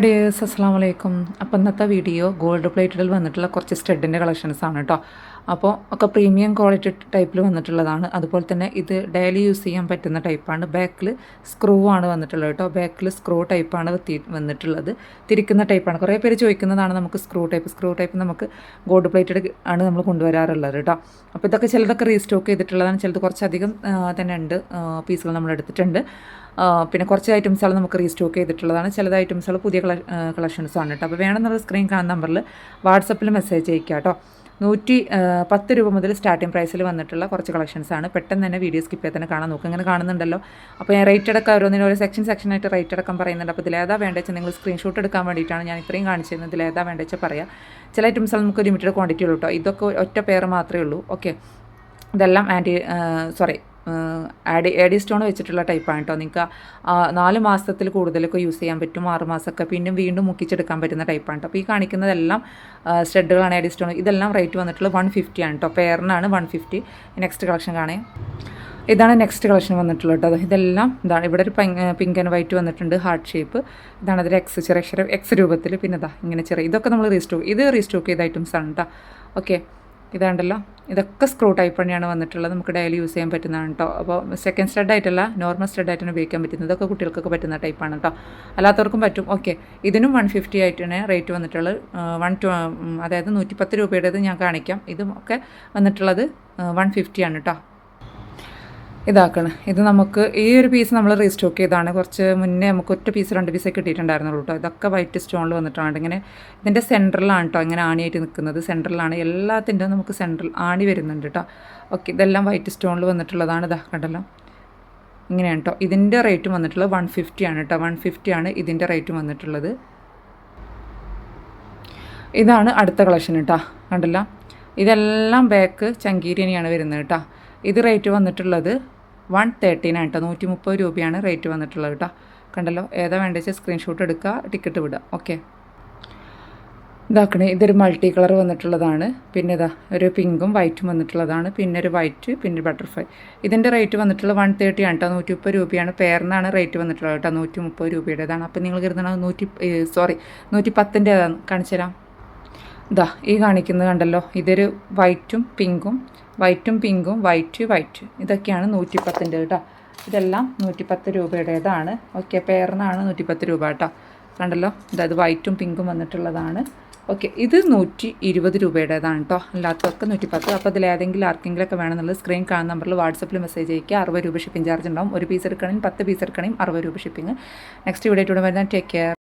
Dears അസ്സാം വലൈക്കും. അപ്പോൾ ഇന്നത്തെ വീഡിയോ ഗോൾഡ് പ്ലേറ്റഡിൽ വന്നിട്ടുള്ള കുറച്ച് സ്റ്റഡിൻ്റെ കളക്ഷൻസ് ആണ് കേട്ടോ. അപ്പോൾ ഒക്കെ പ്രീമിയം ക്വാളിറ്റി ടൈപ്പിൽ വന്നിട്ടുള്ളതാണ്. അതുപോലെ തന്നെ ഇത് ഡെയിലി യൂസ് ചെയ്യാൻ പറ്റുന്ന ടൈപ്പാണ്. ബാക്കിൽ സ്ക്രൂ ആണ് വന്നിട്ടുള്ളത് കേട്ടോ. ബാക്കിൽ സ്ക്രൂ ടൈപ്പാണ് വന്നിട്ടുള്ളത്. തിരിക്കുന്ന ടൈപ്പാണ്. കുറേ പേര് ചോദിക്കുന്നതാണ് നമുക്ക് സ്ക്രൂ ടൈപ്പ് നമുക്ക് ഗോൾഡ് പ്ലേറ്റഡ് ആണ് നമ്മൾ കൊണ്ടുവരാറുള്ളത് കേട്ടോ. അപ്പോൾ ഇതൊക്കെ ചിലതൊക്കെ റീസ്റ്റോക്ക് ചെയ്തിട്ടുള്ളതാണ്. ചിലത് കുറച്ചധികം തന്നെ ഉണ്ട് പീസുകൾ നമ്മൾ എടുത്തിട്ടുണ്ട്. പിന്നെ കുറച്ച് ഐറ്റംസുകൾ നമുക്ക് റീസ്റ്റോക്ക് ചെയ്തിട്ടുള്ളതാണ്. ചിലത് ഐറ്റംസുകൾ പുതിയ കളക്ഷൻസാണ് കേട്ടോ. അപ്പോൾ വേണമെന്നുള്ള സ്ക്രീൻ കാണുന്ന നമ്പറിൽ വാട്സപ്പിൽ മെസ്സേജ് അയക്കുക കേട്ടോ. 110 രൂപ മുതൽ സ്റ്റാർട്ടിംഗ് പ്രൈസിൽ വന്നിട്ടുള്ള കുറച്ച് കളക്ഷൻസാണ്. പെട്ടെന്ന് തന്നെ വീഡിയോ സ്കിപ്പ് ചെയ്ത് തന്നെ കാണാൻ നോക്കുക. ഇങ്ങനെ കാണുന്നുണ്ടല്ലോ. അപ്പോൾ ഞാൻ റേറ്റ് അടക്കം ഓരോന്നിനും ഓരോ സെക്ഷനായിട്ട് റേറ്റ് അടക്കം പറയുന്നുണ്ട്. അപ്പോൾ ഇതിലേതാ വേണ്ടതെന്ന് നിങ്ങൾ സ്ക്രീൻഷോട്ട് എടുക്കാൻ വേണ്ടിയിട്ടാണ് ഞാൻ ഇത്രയും കാണിച്ചിരുന്നത്. ഇതിലേതാ വേണ്ടതെന്ന് പറയാം. ചില ഐറ്റംസുകൾ നമുക്ക് ലിമിറ്റഡ് ക്വാണ്ടിറ്റി ഉള്ളൂ കേട്ടോ. ഇതൊക്കെ ഒറ്റ പേർ മാത്രമേ ഉള്ളൂ. ഓക്കെ, ഇതെല്ലാം ആഡി സ്റ്റോൺ വെച്ചിട്ടുള്ള ടൈപ്പാണ് കേട്ടോ. നിങ്ങൾക്ക് 4 മാസത്തിൽ കൂടുതലൊക്കെ യൂസ് ചെയ്യാൻ പറ്റും. 6 മാസമൊക്കെ പിന്നെ വീണ്ടും മുക്കിച്ചെടുക്കാൻ പറ്റുന്ന ടൈപ്പാണ് കേട്ടോ. അപ്പോൾ ഈ കാണിക്കുന്നതെല്ലാം സ്റ്റഡുകളാണ്. ആഡി സ്റ്റോൺ ഇതെല്ലാം റേറ്റ് വന്നിട്ടുള്ളത് 150 ആണ് കേട്ടോ. പെയറിനാണ് 150. നെക്സ്റ്റ് കളക്ഷൻ കാണേ. ഇതാണ് നെക്സ്റ്റ് കളക്ഷൻ വന്നിട്ടുള്ളത് കേട്ടോ. ഇതെല്ലാം ഇതാണ്. ഇവിടെ ഒരു പിങ്ക് ആൻഡ് വൈറ്റ് വന്നിട്ടുണ്ട്, ഹാർട്ട് ഷേപ്പ്. ഇതാണ് അതിൽ ചെറിയ അക്ഷരം എക്സ് രൂപത്തിൽ. പിന്നെ ഇങ്ങനെ ചെറിയ ഇതൊക്കെ നമ്മൾ റീസ്റ്റോക്ക് ചെയ്ത ഐറ്റംസ് ആണ് കേട്ടോ. ഓക്കെ, ഇതാണ്ടല്ലോ. ഇതൊക്കെ സ്ക്രൂ ടൈപ്പ് തന്നെയാണ് വന്നിട്ടുള്ളത്. നമുക്ക് ഡെയിലി യൂസ് ചെയ്യാൻ പറ്റുന്നതാണ് കേട്ടോ. അപ്പോൾ സെക്കൻഡ് സ്റ്റഡായിട്ടല്ല, നോർമൽ സ്റ്റഡായിട്ടാണ് ഉപയോഗിക്കാൻ പറ്റുന്നത്. ഇതൊക്കെ കുട്ടികൾക്കൊക്കെ പറ്റുന്ന ടൈപ്പാണ് കേട്ടോ. അല്ലാത്തവർക്കും പറ്റും. ഓക്കെ, ഇതിനും 150 ആയിട്ടാണ് റേറ്റ് വന്നിട്ടുള്ളത്. അതായത് 110 രൂപയുടേത് ഞാൻ കാണിക്കാം. ഇതും ഒക്കെ വന്നിട്ടുള്ളത് 150 ആണ് കേട്ടോ. ഇതാക്കണം. ഇത് നമുക്ക് ഈ ഒരു പീസ് നമ്മൾ റീസ്റ്റോക്ക് ചെയ്താണ്. കുറച്ച് മുന്നേ നമുക്ക് ഒറ്റ പീസ് 2 പീസൊക്കെ കിട്ടിയിട്ടുണ്ടായിരുന്നുള്ളൂ കേട്ടോ. ഇതൊക്കെ വൈറ്റ് സ്റ്റോണിൽ വന്നിട്ടാണ്. ഇങ്ങനെ ഇതിൻ്റെ സെൻറ്ററിലാണ് കേട്ടോ ഇങ്ങനെ ആണിയായിട്ട് നിൽക്കുന്നത്. സെൻറ്ററിലാണ് എല്ലാത്തിൻ്റെ നമുക്ക് സെൻട്രൽ ആണി വരുന്നുണ്ട് കേട്ടോ. ഓക്കെ, ഇതെല്ലാം വൈറ്റ് സ്റ്റോണിൽ വന്നിട്ടുള്ളതാണ്. ഇതാ കണ്ടല്ലോ, ഇങ്ങനെയാണ് കേട്ടോ. ഇതിൻ്റെ റേറ്റും വന്നിട്ടുള്ളത് 150 ആണ് കേട്ടോ. 150 ആണ് ഇതിൻ്റെ റേറ്റും വന്നിട്ടുള്ളത്. ഇതാണ് അടുത്ത കളക്ഷൻ കേട്ടോ. കണ്ടല്ലോ, ഇതെല്ലാം ബാക്ക് ചങ്കീരിനെയാണ് വരുന്നത് കേട്ടോ. ഇത് റേറ്റ് വന്നിട്ടുള്ളത് 113 ആണ് കേട്ടോ. 130 രൂപയാണ് റേറ്റ് വന്നിട്ടുള്ളത് കേട്ടോ. കണ്ടല്ലോ, ഏതാ വേണ്ടത് വെച്ചാൽ സ്ക്രീൻഷോട്ട് എടുക്കുക, ടിക്കറ്റ് വിടുക. ഓക്കെ, ഇതാക്കണേ. ഇതൊരു മൾട്ടി കളർ വന്നിട്ടുള്ളതാണ്. പിന്നെ ഇതാ ഒരു പിങ്കും വൈറ്റും വന്നിട്ടുള്ളതാണ്. പിന്നെ ഒരു വൈറ്റ്, പിന്നെ ബട്ടർഫ്ലൈ. ഇതിൻ്റെ റേറ്റ് വന്നിട്ടുള്ളത് 130 ആണ് കേട്ടോ. 130 രൂപയാണ്. പെയറിനാണ് റേറ്റ് വന്നിട്ടുള്ളത് കേട്ടോ. 130 രൂപയുടേതാണ്. അപ്പോൾ നിങ്ങൾ കരുതണം 110ൻ്റെ കാണിച്ചു തരാം. ഇതാ ഈ കാണിക്കുന്നത് കണ്ടല്ലോ, ഇതൊരു വൈറ്റും പിങ്കും വൈറ്റ്. ഇതൊക്കെയാണ് 110ൻ്റെ കേട്ടോ. ഇതെല്ലാം 110 രൂപയുടേതാണ്. ഓക്കെ, പെയറിനാണ് 110 രൂപ കേട്ടോ. കണ്ടല്ലോ, ഇതായത് വൈറ്റും പിങ്കും വന്നിട്ടുള്ളതാണ്. ഓക്കെ, ഇത് 120 രൂപയുടേതാണ് കേട്ടോ. അല്ലാത്തവർക്ക് 110. അപ്പോൾ ഇതിലേതെങ്കിലും ആർക്കെങ്കിലുമൊക്കെ വേണമെന്നുള്ളത് സ്ക്രീൻ കാണുന്ന നമ്പറിൽ വാട്സപ്പിൽ മെസ്സേജ് അയക്കുക. 60 രൂപ ഷിപ്പിംഗ് ചാർജ് ഉണ്ടാവും. ഒരു പീസ് എടുക്കണമെങ്കിൽ 10 പീസ് എടുക്കണമെങ്കിൽ 60 രൂപ ഷിപ്പിംഗ്. നെക്സ്റ്റ് വീഡിയോ വരുന്നത്. Take care.